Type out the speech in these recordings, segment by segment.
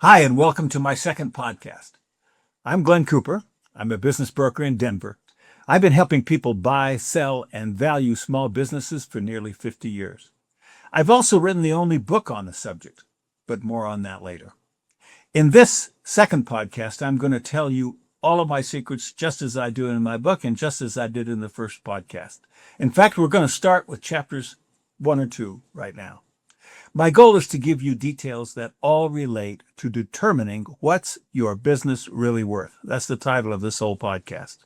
Hi, and welcome to my second podcast. I'm Glen Cooper. I'm a business broker in Denver. I've been helping people buy, sell, and value small businesses for nearly 50 years. I've also written the only book on the subject, but more on that later. In this second podcast, I'm going to tell you all of my secrets just as I do in my book and just as I did in the first podcast. In fact, we're going to start with chapters 1 or 2 right now. My goal is to give you details that all relate to determining what's your business really worth. That's the title of this whole podcast.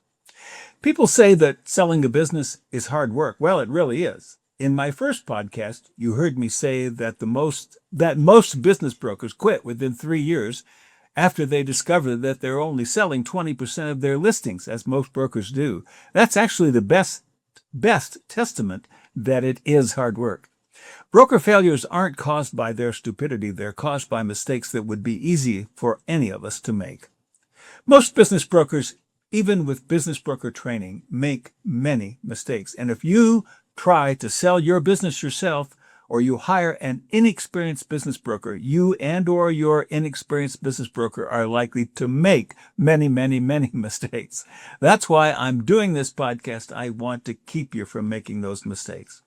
People say that selling a business is hard work. Well, it really is. In my first podcast, you heard me say that most business brokers quit within 3 years after they discover that they're only selling 20% of their listings, as most brokers do. That's actually the best testament that it is hard work. Broker failures aren't caused by their stupidity. They're caused by mistakes that would be easy for any of us to make. Most business brokers, even with business broker training, make many mistakes. And if you try to sell your business yourself, or you hire an inexperienced business broker, you and/or your inexperienced business broker are likely to make many mistakes. That's why I'm doing this podcast. I want to keep you from making those mistakes.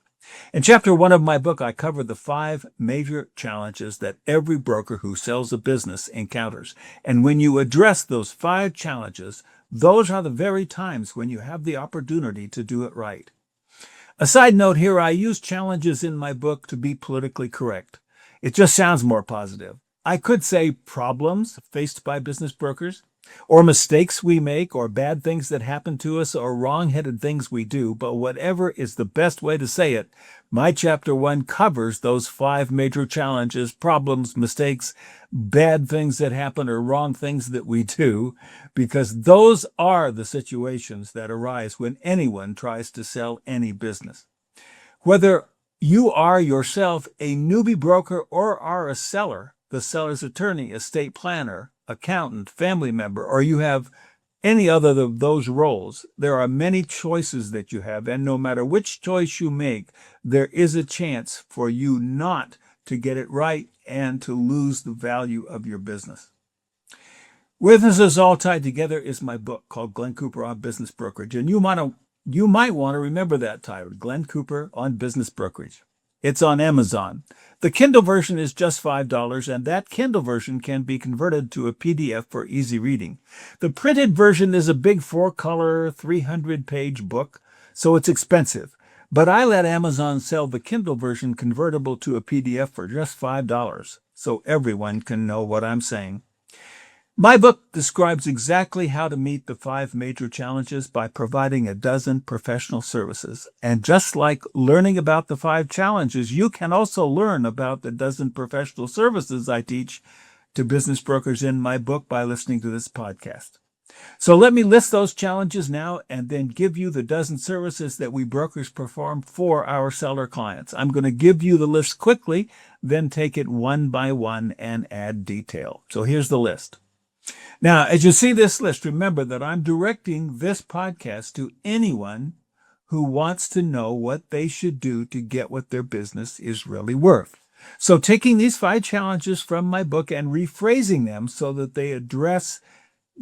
In chapter 1 of my book, I cover the 5 major challenges that every broker who sells a business encounters. And when you address those 5 challenges, those are the very times when you have the opportunity to do it right. A side note here, I use challenges in my book to be politically correct. It just sounds more positive. I could say problems faced by business brokers, or mistakes we make, or bad things that happen to us, or wrong-headed things we do, but whatever is the best way to say it, my chapter 1 covers those 5 major challenges, problems, mistakes, bad things that happen, or wrong things that we do, because those are the situations that arise when anyone tries to sell any business. Whether you are yourself a newbie broker or are a seller, the seller's attorney, estate planner, accountant, family member, or you have any other of those roles, there are many choices that you have, and no matter which choice you make, there is a chance for you not to get it right and to lose the value of your business. With this all tied together is my book called Glen Cooper on Business Brokerage, and you might want to remember that title, Glen Cooper on Business Brokerage. It's on Amazon. The Kindle version is just $5, and that Kindle version can be converted to a PDF for easy reading. The printed version is a big 4-color, 300-page book, so it's expensive. But I let Amazon sell the Kindle version convertible to a PDF for just $5, so everyone can know what I'm saying. My book describes exactly how to meet the 5 major challenges by providing a dozen professional services. And just like learning about the 5 challenges, you can also learn about the dozen professional services I teach to business brokers in my book by listening to this podcast. So let me list those challenges now and then give you the dozen services that we brokers perform for our seller clients. I'm going to give you the list quickly, then take it one by one and add detail. So here's the list. Now, as you see this list, remember that I'm directing this podcast to anyone who wants to know what they should do to get what their business is really worth. So taking these 5 challenges from my book and rephrasing them so that they address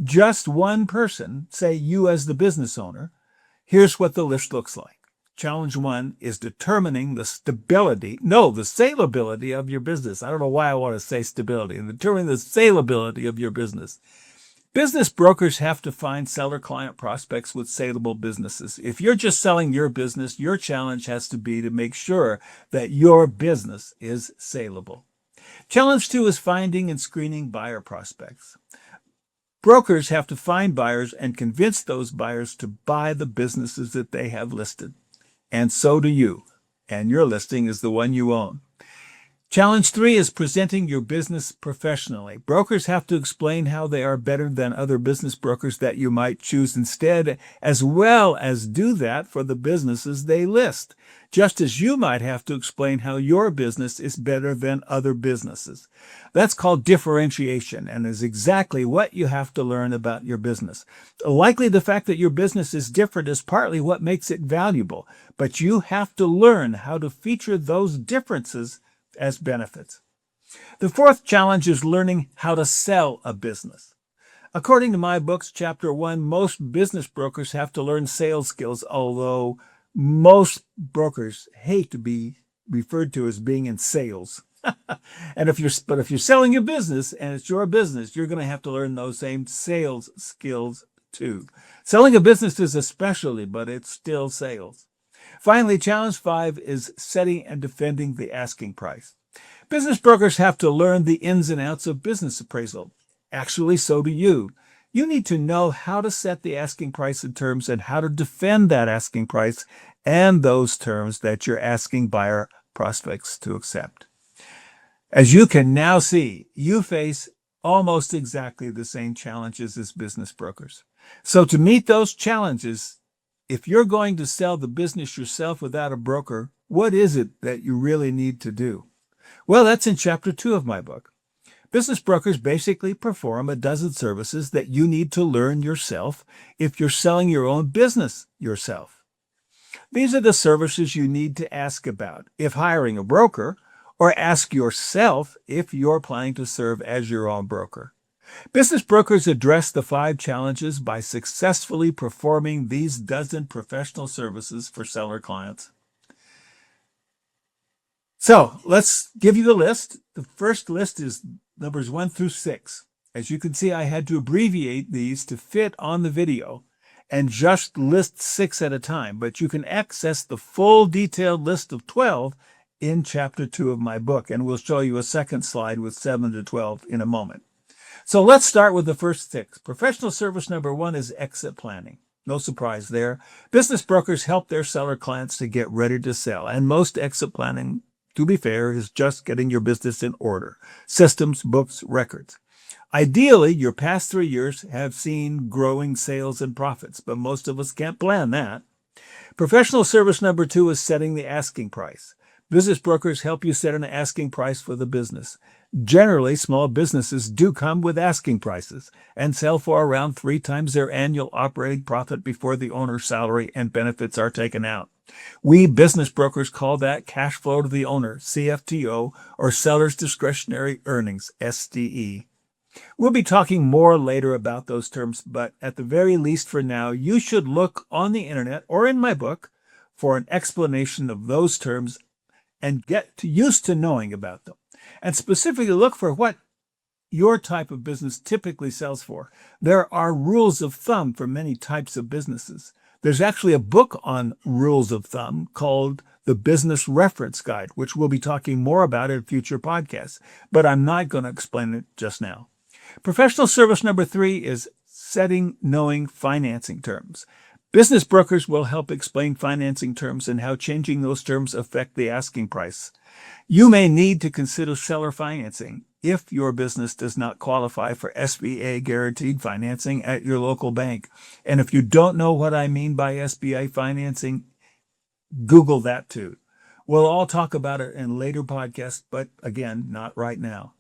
just one person, say you as the business owner, here's what the list looks like. Challenge 1 is determining the salability of your business. I don't know why I want to say stability. Determining the salability of your business. Business brokers have to find seller client prospects with saleable businesses. If you're just selling your business, your challenge has to be to make sure that your business is saleable. Challenge 2 is finding and screening buyer prospects. Brokers have to find buyers and convince those buyers to buy the businesses that they have listed. And so do you. And your listing is the one you own. Challenge 3 is presenting your business professionally. Brokers have to explain how they are better than other business brokers that you might choose instead, as well as do that for the businesses they list, just as you might have to explain how your business is better than other businesses. That's called differentiation and is exactly what you have to learn about your business. Likely the fact that your business is different is partly what makes it valuable, but you have to learn how to feature those differences as benefits. The fourth challenge is learning how to sell a business. According to my books, Chapter 1, most business brokers have to learn sales skills, although most brokers hate to be referred to as being in sales. And if you're selling a business and it's your business, you're going to have to learn those same sales skills too. Selling a business is a specialty, but it's still sales. Finally, challenge 5 is setting and defending the asking price. Business brokers have to learn the ins and outs of business appraisal. Actually, so do you. You need to know how to set the asking price and terms and how to defend that asking price and those terms that you're asking buyer prospects to accept. As you can now see, you face almost exactly the same challenges as business brokers. So to meet those challenges, if you're going to sell the business yourself without a broker, what is it that you really need to do? Well, that's in Chapter 2 of my book. Business brokers basically perform a dozen services that you need to learn yourself if you're selling your own business yourself. These are the services you need to ask about if hiring a broker, or ask yourself if you're planning to serve as your own broker. Business brokers address the 5 challenges by successfully performing these dozen professional services for seller clients. So let's give you the list. The first list is numbers 1 through 6. As you can see, I had to abbreviate these to fit on the video and just list 6 at a time, but you can access the full detailed list of 12 in Chapter 2 of my book, and we'll show you a second slide with 7 to 12 in a moment. So let's start with the first 6. Professional service number 1 is exit planning. No surprise there. Business brokers help their seller clients to get ready to sell, and most exit planning, to be fair, is just getting your business in order. Systems, books, records. Ideally, your past 3 years have seen growing sales and profits, but most of us can't plan that. Professional service number 2 is setting the asking price. Business brokers help you set an asking price for the business. Generally, small businesses do come with asking prices and sell for around 3 times their annual operating profit before the owner's salary and benefits are taken out. We business brokers call that cash flow to the owner, CFTO, or seller's discretionary earnings, SDE. We'll be talking more later about those terms, but at the very least for now, you should look on the internet or in my book for an explanation of those terms and get used to knowing about them. And specifically look for what your type of business typically sells for. There are rules of thumb for many types of businesses. There's actually a book on rules of thumb called The Business Reference Guide, which we'll be talking more about in future podcasts, but I'm not going to explain it just now. Professional service number 3 is knowing financing terms. Business brokers will help explain financing terms and how changing those terms affect the asking price. You may need to consider seller financing if your business does not qualify for SBA guaranteed financing at your local bank. And if you don't know what I mean by SBA financing, Google that too. We'll all talk about it in later podcasts, but again, not right now.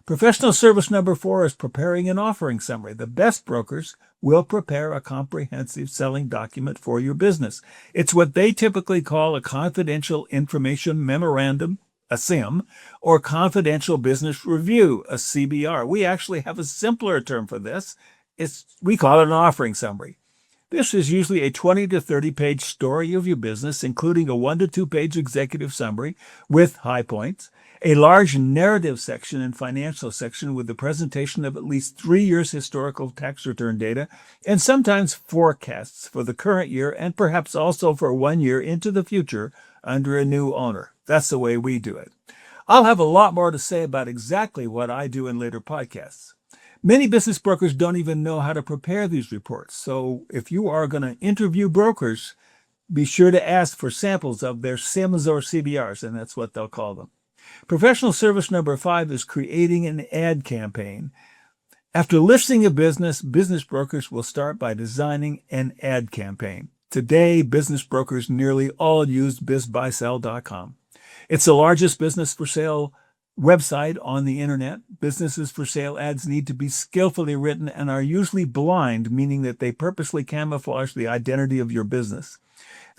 Professional service number 4 is preparing an offering summary. The best brokers will prepare a comprehensive selling document for your business. It's what they typically call a confidential information memorandum, a CIM, or confidential business review, a CBR. We actually have a simpler term for this. We call it an offering summary. This is usually a 20 to 30 page story of your business, including a 1 to 2 page executive summary with high points, a large narrative section and financial section with the presentation of at least 3 years historical tax return data, and sometimes forecasts for the current year and perhaps also for 1 year into the future under a new owner. That's the way we do it. I'll have a lot more to say about exactly what I do in later podcasts. Many business brokers don't even know how to prepare these reports. So if you are going to interview brokers, be sure to ask for samples of their CIMs or CBRs, and that's what they'll call them. Professional service number 5 is creating an ad campaign. After listing a business, business brokers will start by designing an ad campaign. Today, business brokers nearly all use bizbuysell.com. It's the largest business for sale website on the internet. Businesses for sale ads need to be skillfully written and are usually blind, meaning that they purposely camouflage the identity of your business.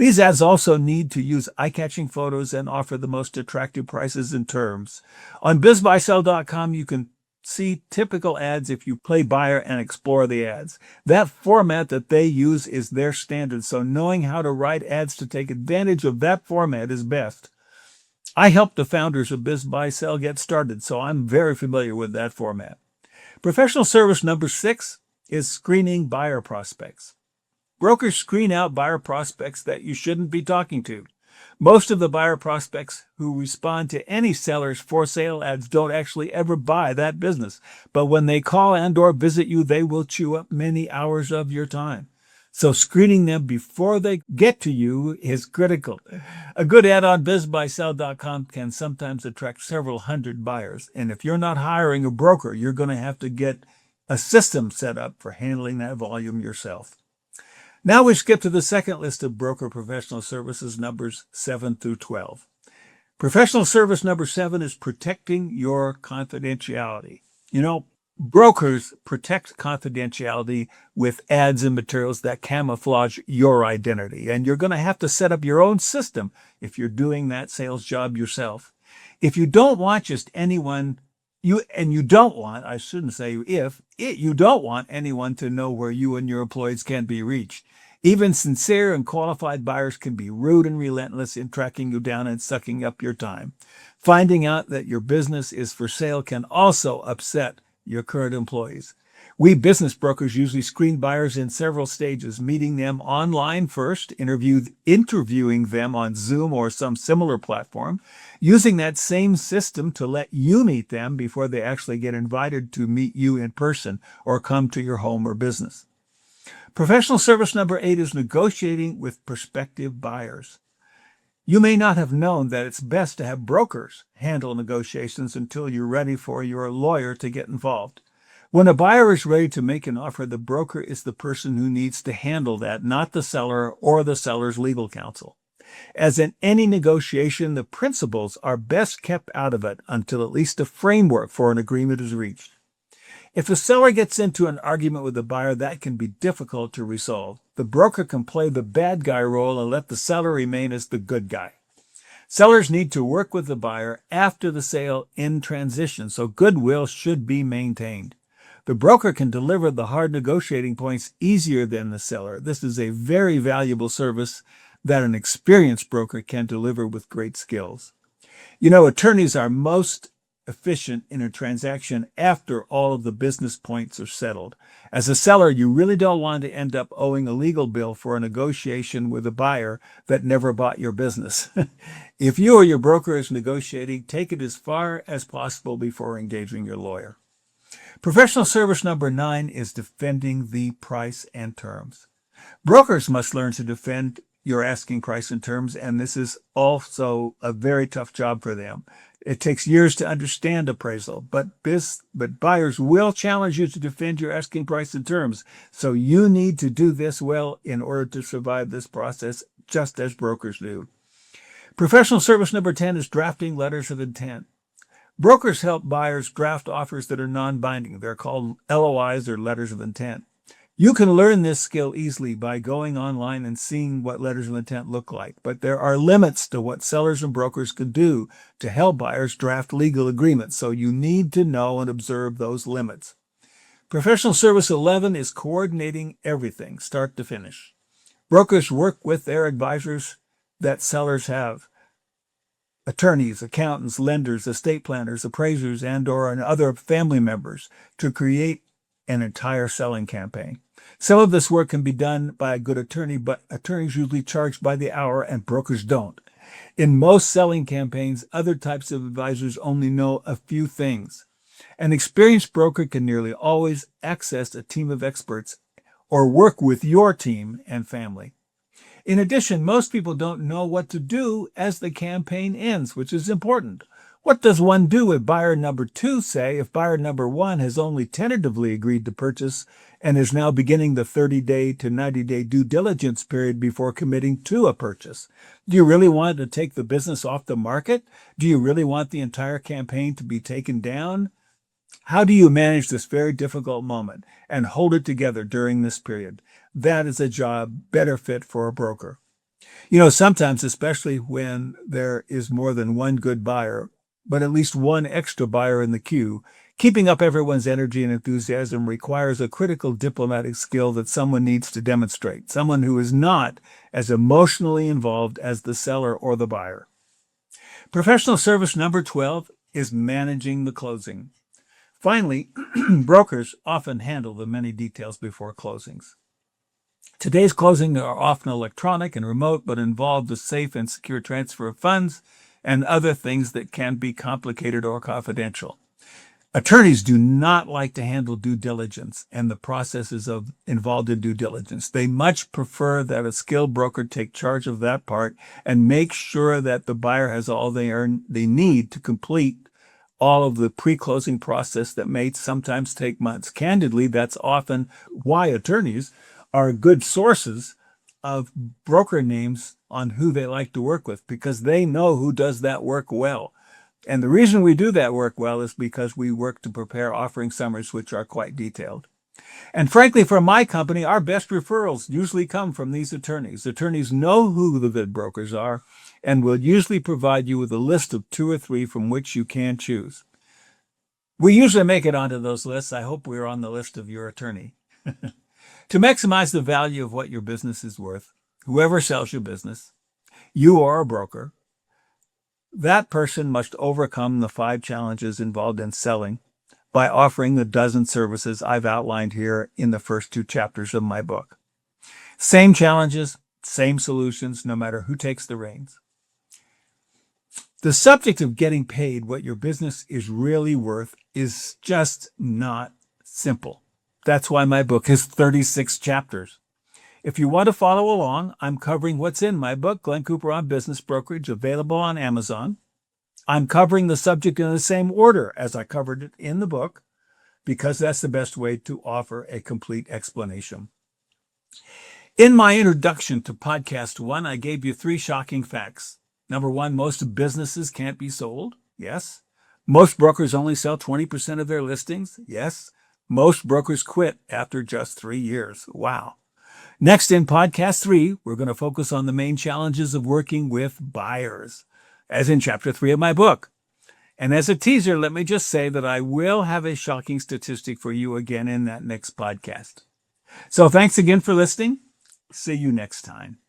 These ads also need to use eye-catching photos and offer the most attractive prices and terms. On bizbuysell.com, you can see typical ads if you play buyer and explore the ads. That format that they use is their standard, so knowing how to write ads to take advantage of that format is best. I helped the founders of BizBuySell get started, so I'm very familiar with that format. Professional service number 6 is screening buyer prospects. Brokers screen out buyer prospects that you shouldn't be talking to. Most of the buyer prospects who respond to any seller's for sale ads don't actually ever buy that business. But when they call and or visit you, they will chew up many hours of your time. So screening them before they get to you is critical. A good ad on bizbuysell.com can sometimes attract several hundred buyers. And if you're not hiring a broker, you're going to have to get a system set up for handling that volume yourself. Now we skip to the second list of broker professional services, numbers 7 through 12. Professional service number 7 is protecting your confidentiality. Brokers protect confidentiality with ads and materials that camouflage your identity, and you're going to have to set up your own system if you're doing that sales job yourself. If you don't want just anyone, you don't want anyone to know where you and your employees can be reached. Even sincere and qualified buyers can be rude and relentless in tracking you down and sucking up your time. Finding out that your business is for sale can also upset your current employees. We business brokers usually screen buyers in several stages, meeting them online first, interviewing them on Zoom or some similar platform, using that same system to let you meet them before they actually get invited to meet you in person or come to your home or business. Professional service number 8 is negotiating with prospective buyers. You may not have known that it's best to have brokers handle negotiations until you're ready for your lawyer to get involved. When a buyer is ready to make an offer, the broker is the person who needs to handle that, not the seller or the seller's legal counsel. As in any negotiation, the principals are best kept out of it until at least a framework for an agreement is reached. If a seller gets into an argument with a buyer, that can be difficult to resolve. The broker can play the bad guy role and let the seller remain as the good guy. Sellers need to work with the buyer after the sale in transition, so goodwill should be maintained. The broker can deliver the hard negotiating points easier than the seller. This is a very valuable service that an experienced broker can deliver with great skills. Attorneys are most efficient in a transaction after all of the business points are settled. As a seller, you really don't want to end up owing a legal bill for a negotiation with a buyer that never bought your business. If you or your broker is negotiating, take it as far as possible before engaging your lawyer. Professional service number 9 is defending the price and terms. Brokers must learn to defend your asking price and terms, and this is also a very tough job for them. It takes years to understand appraisal, but buyers will challenge you to defend your asking price and terms. So you need to do this well in order to survive this process, just as brokers do. Professional service number 10 is drafting letters of intent. Brokers help buyers draft offers that are non-binding. They're called LOIs, or letters of intent. You can learn this skill easily by going online and seeing what letters of intent look like, but there are limits to what sellers and brokers can do to help buyers draft legal agreements, so you need to know and observe those limits. Professional service 11 is coordinating everything, start to finish. Brokers work with their advisors that sellers have. Attorneys, accountants, lenders, estate planners, appraisers, and/or other family members to create an entire selling campaign. Some of this work can be done by a good attorney, but attorneys usually charge by the hour and brokers don't. In most selling campaigns, other types of advisors only know a few things. An experienced broker can nearly always access a team of experts or work with your team and family. In addition, most people don't know what to do as the campaign ends, which is important. What does one do if buyer number 2, say, if buyer number 1 has only tentatively agreed to purchase and is now beginning the 30-day to 90-day due diligence period before committing to a purchase? Do you really want to take the business off the market? Do you really want the entire campaign to be taken down? How do you manage this very difficult moment and hold it together during this period? That is a job better fit for a broker. Sometimes, especially when there is more than one good buyer, but at least one extra buyer in the queue, keeping up everyone's energy and enthusiasm requires a critical diplomatic skill that someone needs to demonstrate, someone who is not as emotionally involved as the seller or the buyer. Professional service number 12 is managing the closing. Finally, brokers often handle the many details before closings. Today's closings are often electronic and remote, but involve the safe and secure transfer of funds and other things that can be complicated or confidential. Attorneys do not like to handle due diligence and the processes involved in due diligence. They much prefer that a skilled broker take charge of that part and make sure that the buyer has all they need to complete all of the pre-closing process that may sometimes take months. Candidly, that's often why attorneys are good sources of broker names on who they like to work with, because they know who does that work well. And the reason we do that work well is because we work to prepare offering summaries, which are quite detailed. And frankly, for my company, our best referrals usually come from these attorneys. Attorneys know who the good brokers are and will usually provide you with a list of 2 or 3 from which you can choose. We usually make it onto those lists. I hope we're on the list of your attorney. To maximize the value of what your business is worth, whoever sells your business, you are a broker, that person must overcome the 5 challenges involved in selling by offering the dozen services I've outlined here in the first 2 chapters of my book. Same challenges, same solutions, no matter who takes the reins. The subject of getting paid what your business is really worth is just not simple. That's why my book has 36 chapters. If you want to follow along, I'm covering what's in my book, Glen Cooper on Business Brokerage, available on Amazon. I'm covering the subject in the same order as I covered it in the book, because that's the best way to offer a complete explanation. In my introduction to podcast 1, I gave you 3 shocking facts. Number 1, most businesses can't be sold. Yes. Most brokers only sell 20% of their listings. Yes. Most brokers quit after just 3 years. Wow. Next, in podcast 3, we're going to focus on the main challenges of working with buyers, as in chapter 3 of my book. And as a teaser, let me just say that I will have a shocking statistic for you again in that next podcast. So thanks again for listening. See you next time.